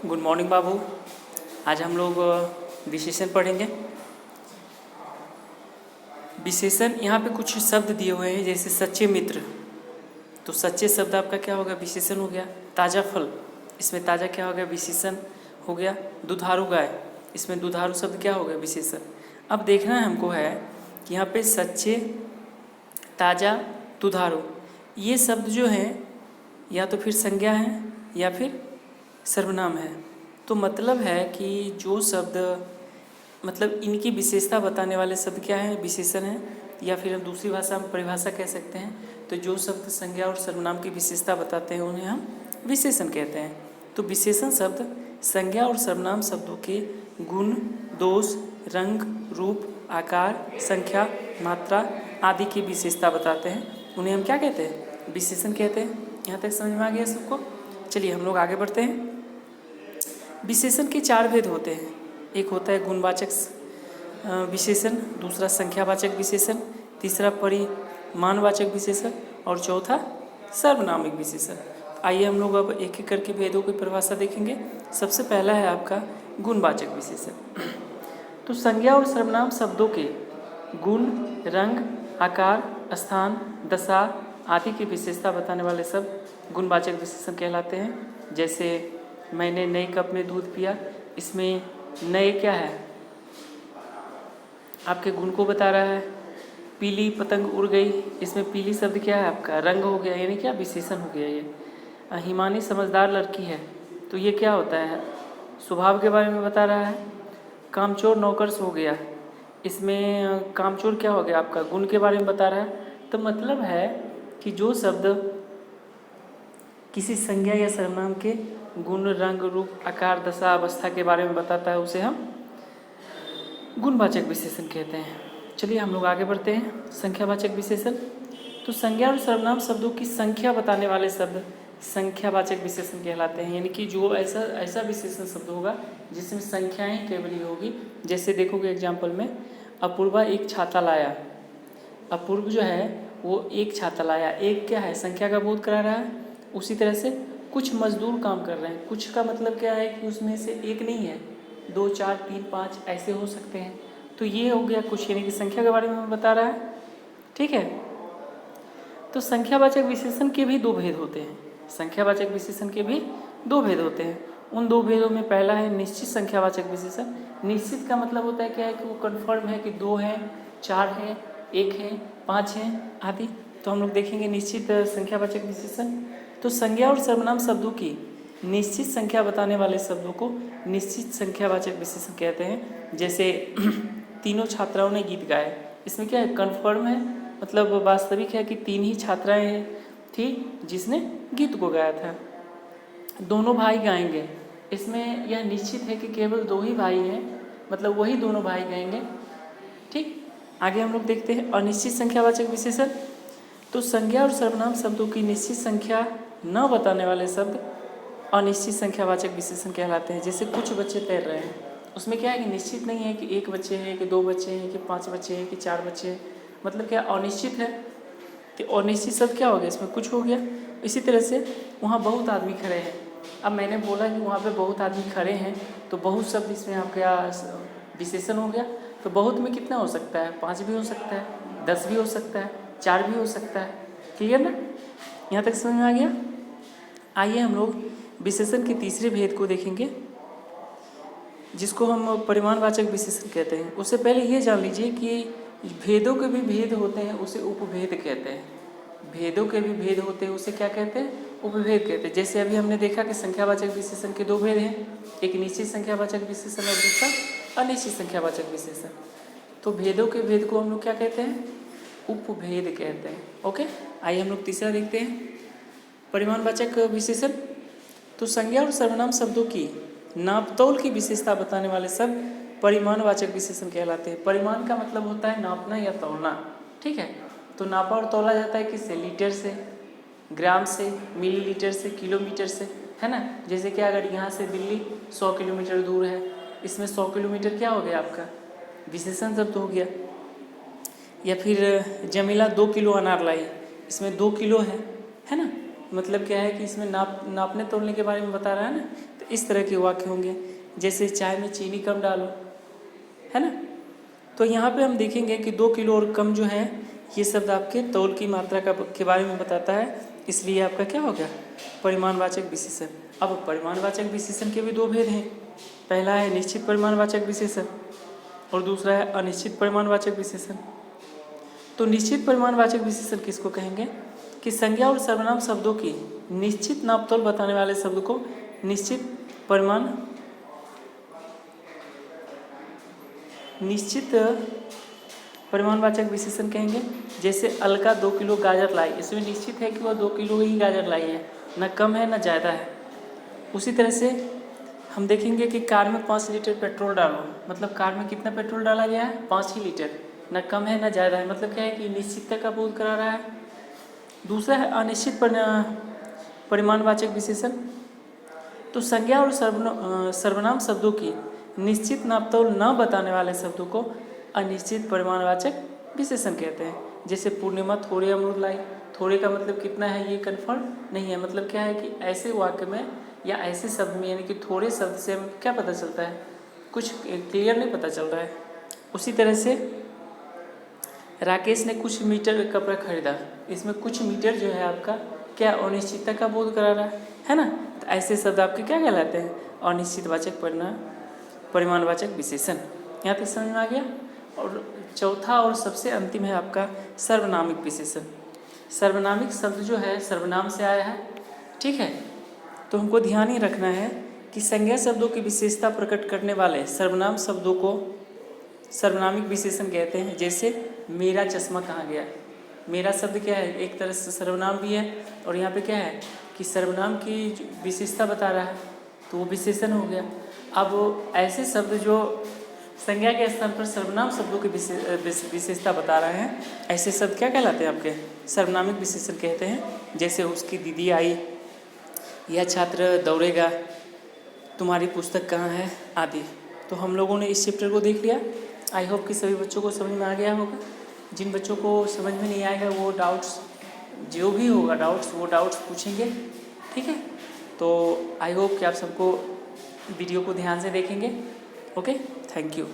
Good morning बाबू। आज हम लोग विशेषण पढ़ेंगे। विशेषण यहाँ पे कुछ शब्द दिए हुए हैं, जैसे सच्चे मित्र। तो सच्चे शब्द आपका क्या होगा? विशेषण हो गया। ताज़ा फल, इसमें ताज़ा क्या हो गया? विशेषण हो गया। दुधारू गाय, इसमें दुधारू शब्द क्या हो गया? विशेषण। अब देखना हमको है कि यहाँ पे सच्चे, ताज़ा, दुधारू, ये शब्द जो हैं या तो फिर संज्ञा है या फिर सर्वनाम है। तो मतलब है कि जो शब्द मतलब इनकी विशेषता बताने वाले शब्द क्या है? विशेषण है, या फिर हम दूसरी भाषा में परिभाषा कह सकते हैं। तो जो शब्द संज्ञा और सर्वनाम की विशेषता बताते हैं उन्हें हम विशेषण कहते हैं। तो विशेषण शब्द संज्ञा और सर्वनाम शब्दों के गुण, दोष, रंग, रूप, आकार, संख्या, मात्रा आदि की विशेषता बताते हैं। उन्हें हम क्या कहते हैं? विशेषण कहते हैं। यहाँ तक समझ में आ गया सबको? चलिए हम लोग आगे बढ़ते हैं। विशेषण के 4 भेद होते हैं। एक होता है गुणवाचक विशेषण, दूसरा संख्यावाचक विशेषण, तीसरा परिमाणवाचक विशेषण और चौथा सर्वनामिक विशेषण। आइए हम लोग अब एक एक करके भेदों की परिभाषा देखेंगे। सबसे पहला है आपका गुणवाचक विशेषण। तो संज्ञा और सर्वनाम शब्दों के गुण, रंग, आकार, स्थान, दशा आदि की विशेषता बताने वाले सब गुणवाचक विशेषण कहलाते हैं। जैसे मैंने नए कप में दूध पिया, इसमें नए क्या है? आपके गुण को बता रहा है। पीली पतंग उड़ गई, इसमें पीली शब्द क्या है? आपका रंग हो गया, यानी क्या? विशेषण हो गया ये। हिमानी समझदार लड़की है, तो ये क्या होता है? स्वभाव के बारे में बता रहा है। कामचोर नौकरस हो गया, इसमें कामचोर क्या हो गया? आपका गुण के बारे में बता रहा है। तो मतलब है कि जो शब्द किसी संज्ञा या सर्वनाम के गुण, रंग, रूप, आकार, दशा, अवस्था के बारे में बताता है उसे हम गुणवाचक विशेषण कहते हैं। चलिए हम लोग आगे बढ़ते हैं। संख्यावाचक विशेषण। तो संज्ञा और सर्वनाम शब्दों की संख्या बताने वाले शब्द संख्यावाचक विशेषण कहलाते हैं। यानी कि जो ऐसा विशेषण शब्द होगा जिसमें संख्याएं केवल ही होगी। जैसे देखोगे एग्जाम्पल में, अपूर्वा एक छाता लाया। अपूर्व जो है वो एक छाता लाया, एक क्या है? संख्या का बोध करा रहा है। उसी तरह से कुछ मजदूर काम कर रहे हैं। कुछ का मतलब क्या है कि उसमें से एक नहीं है, 2, 4, 3, 5 ऐसे हो सकते हैं। तो ये हो गया कुछ, यानी कि संख्या के बारे में बता रहा है। ठीक है। तो संख्यावाचक विशेषण के भी 2 भेद होते हैं। संख्यावाचक विशेषण के भी 2 भेद होते हैं। उन 2 भेदों में पहला है निश्चित संख्यावाचक विशेषण। निश्चित का मतलब होता है क्या है? कि वो कन्फर्म है कि 2 हैं, 4 हैं, 1 है, 5 हैं आदि। तो हम लोग देखेंगे निश्चित संख्यावाचक विशेषण। तो संज्ञा और सर्वनाम शब्दों की निश्चित संख्या बताने वाले शब्दों को निश्चित संख्यावाचक विशेषण कहते हैं। जैसे तीनों छात्राओं ने गीत गाए, इसमें क्या है? कन्फर्म है, मतलब वास्तविक है कि 3 ही छात्राएं थी जिसने गीत को गाया था। दोनों भाई गाएंगे, इसमें यह निश्चित है कि केवल 2 ही भाई हैं, मतलब वही दोनों भाई गाएंगे। ठीक। आगे हम लोग देखते हैं अनिश्चित संख्यावाचक विशेषण। तो संज्ञा और सर्वनाम शब्दों की निश्चित संख्या न बताने वाले शब्द अनिश्चित संख्यावाचक विशेषण कहलाते हैं। जैसे कुछ बच्चे तैर रहे हैं, उसमें क्या है कि निश्चित नहीं है कि 1 बच्चे हैं, कि 2 बच्चे हैं, कि 5 बच्चे हैं, कि 4 बच्चे हैं। मतलब क्या? अनिश्चित है। तो अनिश्चित शब्द क्या हो गया? इसमें कुछ हो गया। इसी तरह से वहाँ बहुत आदमी खड़े हैं। अब मैंने बोला कि वहाँ पे बहुत आदमी खड़े हैं, तो बहुत शब्द इसमें आपका विशेषण हो गया। तो बहुत में कितना हो सकता है? 5 भी हो सकता है, 10 भी हो सकता है, 4 भी हो सकता है। क्लियर ना? यहाँ तक समझ में आ गया? आइए हम लोग विशेषण के तीसरे भेद को देखेंगे, जिसको हम परिमाणवाचक विशेषण कहते हैं। उससे पहले ये जान लीजिए कि भेदों के भी भेद होते हैं, उसे उपभेद कहते हैं। भेदों के भी भेद होते हैं, उसे क्या कहते हैं? उपभेद कहते हैं। जैसे अभी हमने देखा कि संख्यावाचक विशेषण के 2 भेद हैं, एक निश्चित संख्यावाचक विशेषण और दूसरा अनिश्चित संख्यावाचक विशेषण। तो भेदों के भेद को हम लोग क्या कहते हैं? उपभेद कहते हैं। ओके। आइए हम लोग तीसरा देखते हैं, परिमाणवाचक विशेषण। तो संज्ञा और सर्वनाम शब्दों की नापतोल की विशेषता बताने वाले सब परिमाणवाचक विशेषण कहलाते हैं। परिमाण का मतलब होता है नापना या तौलना। ठीक है। तो नापा और तौला जाता है किससे? लीटर से, ग्राम से, मिलीलीटर से, किलोमीटर से, है ना? जैसे कि अगर यहाँ से दिल्ली 100 किलोमीटर दूर है, इसमें 100 किलोमीटर क्या हो गया? आपका विशेषण शब्द हो गया। या फिर जमीला 2 किलो अनार लाई, इसमें 2 किलो है ना? मतलब क्या है कि इसमें नापने तोलने के बारे में बता रहा है ना, तो इस तरह के वाक्य होंगे। जैसे चाय में चीनी कम डालो, है ना। तो यहाँ पे हम देखेंगे कि 2 किलो और कम जो है ये शब्द आपके तौल की मात्रा के बारे में बताता है, इसलिए आपका क्या हो गया, परिमाणवाचक विशेषण। अब परिमाणवाचक विशेषण के भी 2 भेद हैं। पहला है निश्चित परिमाणवाचक विशेषण और दूसरा है अनिश्चित परिमाणवाचक विशेषण। तो निश्चित परिमाणवाचक विशेषण किसको कहेंगे कि संज्ञा और सर्वनाम शब्दों की निश्चित नापतोल बताने वाले शब्द को निश्चित परिमाणवाचक विशेषण कहेंगे। जैसे अलका 2 किलो गाजर लाई, इसमें निश्चित है कि वह 2 किलो ही गाजर लाई है, न कम है न ज़्यादा है। उसी तरह से हम देखेंगे कि कार में 5 लीटर पेट्रोल डालो, मतलब कार में कितना पेट्रोल डाला गया है, 5 ही लीटर, न कम है न ज़्यादा है, मतलब क्या है कि निश्चितता का बोध करा रहा है। दूसरा है अनिश्चित परिमाणवाचक विशेषण। तो संज्ञा और सर्वनाम शब्दों की निश्चित नापतोल न बताने वाले शब्दों को अनिश्चित परिमाणवाचक विशेषण कहते हैं। जैसे पूर्णिमा थोड़े अमरूद लाई, थोड़े का मतलब कितना है ये कन्फर्म नहीं है, मतलब क्या है कि ऐसे वाक्य में या ऐसे शब्द में, यानी कि थोड़े शब्द से हमें क्या पता चलता है, कुछ क्लियर नहीं पता चल रहा है। उसी तरह से राकेश ने कुछ मीटर कपड़ा खरीदा, इसमें कुछ मीटर जो है आपका क्या अनिश्चितता का बोध करा रहा है ना। तो ऐसे शब्द आपके क्या कहलाते हैं, अनिश्चितवाचक परिमाणवाचक विशेषण। यहाँ तक समझ में आ गया। और चौथा और सबसे अंतिम है आपका सर्वनामिक विशेषण। सर्वनामिक शब्द जो है सर्वनाम से आया है, ठीक है। तो हमको ध्यान ही रखना है कि संज्ञा शब्दों की विशेषता प्रकट करने वाले सर्वनाम शब्दों को सर्वनामिक विशेषण कहते हैं। जैसे मेरा चश्मा कहाँ गया, मेरा शब्द क्या है, एक तरह से सर्वनाम भी है और यहाँ पे क्या है कि सर्वनाम की विशेषता बता रहा है, तो वो विशेषण हो गया। अब ऐसे शब्द जो संज्ञा के स्थान पर सर्वनाम शब्दों की विशेषता बता रहे हैं, ऐसे शब्द क्या कहलाते हैं आपके, सर्वनामिक विशेषण कहते हैं। जैसे उसकी दीदी आई, यह छात्र दौड़ेगा, तुम्हारी पुस्तक कहाँ है, आदि। तो हम लोगों ने इस चैप्टर को देख लिया। आई होप कि सभी बच्चों को समझ में आ गया होगा। जिन बच्चों को समझ में नहीं आएगा वो डाउट्स, जो भी होगा डाउट्स, वो डाउट्स पूछेंगे, ठीक है। तो आई होप कि आप सबको वीडियो को ध्यान से देखेंगे। Okay, thank you.